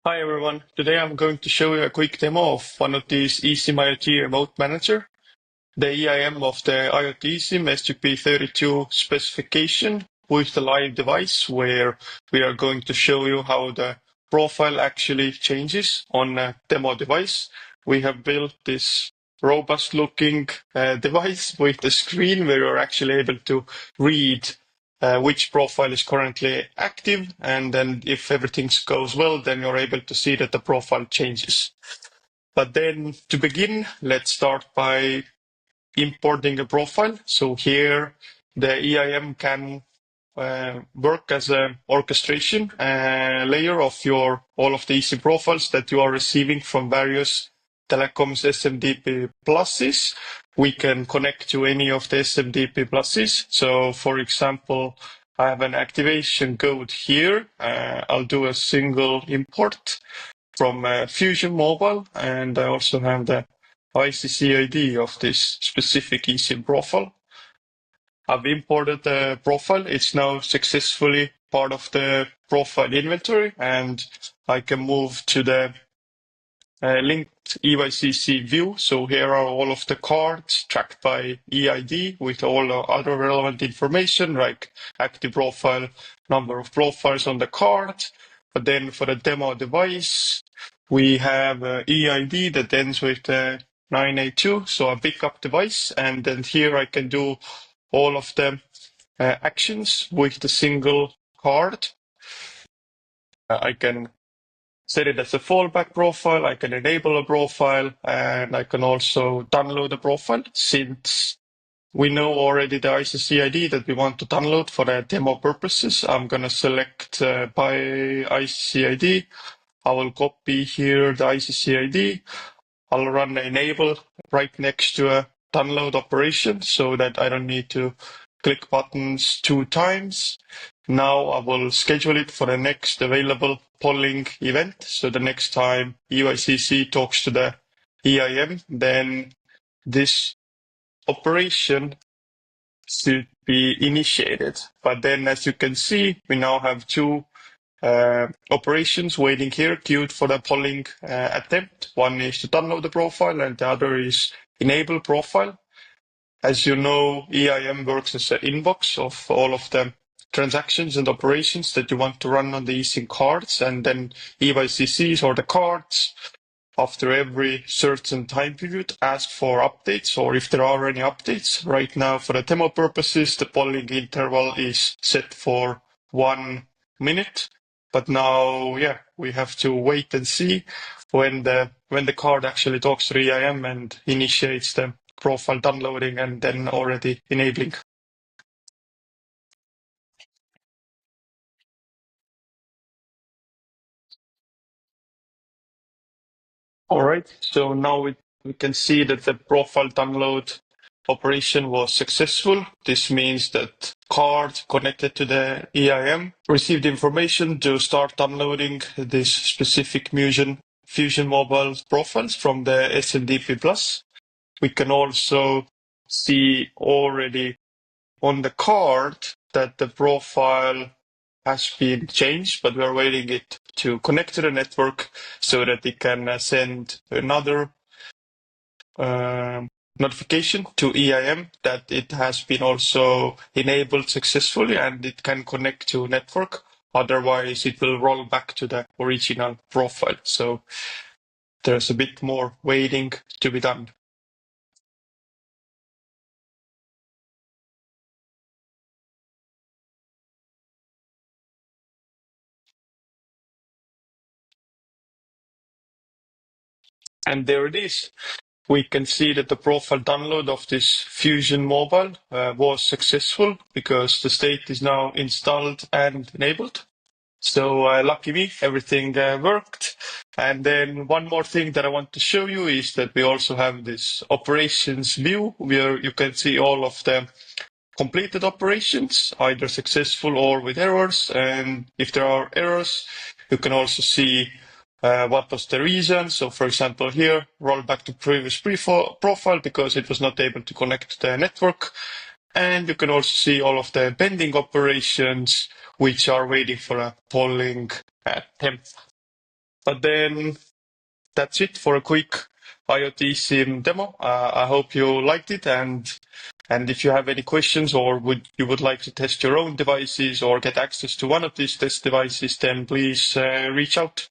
Hi everyone. Today I'm going to show you a quick demo of 1oT's eSIM IoT Remote Manager, the eIM of the IoT eSIM STP32 specification with the live device, where we are going to show you how the profile actually changes on a demo device. We have built this robust looking device with a screen where you're actually able to read which profile is currently active, and then if everything goes well, then you're able to see that the profile changes. But then to begin, let's start by importing a profile. So here the eIM can work as an orchestration layer of all of the eSIM profiles that you are receiving from various telecoms SMDP pluses. We can connect to any of the SMDP pluses. So for example, I have an activation code here. I'll do a single import from Fusion Mobile, and I also have the ICC ID of this specific eSIM profile. I've imported the profile. It's now successfully part of the profile inventory, and I can move to the linked eYCC view. So here are all of the cards tracked by eID with all the other relevant information like active profile, number of profiles on the card. But then for the demo device, we have eID that ends with 982, so a pickup device. And then here I can do all of the actions with the single card. I can set it as a fallback profile, I can enable a profile, and I can also download a profile. Since we know already the ICC ID that we want to download for the demo purposes, I'm going to select by ICC ID. I will copy here the ICC ID. I'll run enable right next to a download operation so that I don't need to click buttons 2 times. Now I will schedule it for the next available polling event. So the next time eYCC talks to the eIM, then this operation should be initiated. But then as you can see, we now have two operations waiting here, queued for the polling attempt. One is to download the profile, and the other is enable profile. As you know, eIM works as an inbox of all of the transactions and operations that you want to run on the eSIM cards, and then eYCCs or the cards, after every certain time period, ask for updates, or if there are any updates. Right now, for the demo purposes, the polling interval is set for 1 minute. But now, yeah, we have to wait and see when the card actually talks to eIM and initiates the profile downloading and then already enabling. All right, so now we can see that the profile download operation was successful. This means that card connected to the eIM received information to start downloading this specific Fusion Mobile profiles from the SMDP Plus. We can also see already on the card that the profile has been changed, but we are waiting it to connect to the network so that it can send another notification to eIM that it has been also enabled successfully and it can connect to network. Otherwise, it will roll back to the original profile. So there's a bit more waiting to be done. And there it is. We can see that the profile download of this Fusion Mobile was successful because the state is now installed and enabled. So lucky me, everything worked. And then one more thing that I want to show you is that we also have this operations view where you can see all of the completed operations, either successful or with errors. And if there are errors, you can also see what was the reason. So for example, here, roll back to previous profile because it was not able to connect to the network. And you can also see all of the pending operations which are waiting for a polling attempt. But then that's it for a quick IoT SIM demo. I hope you liked it, and if you have any questions or would like to test your own devices or get access to one of these test devices, then please reach out.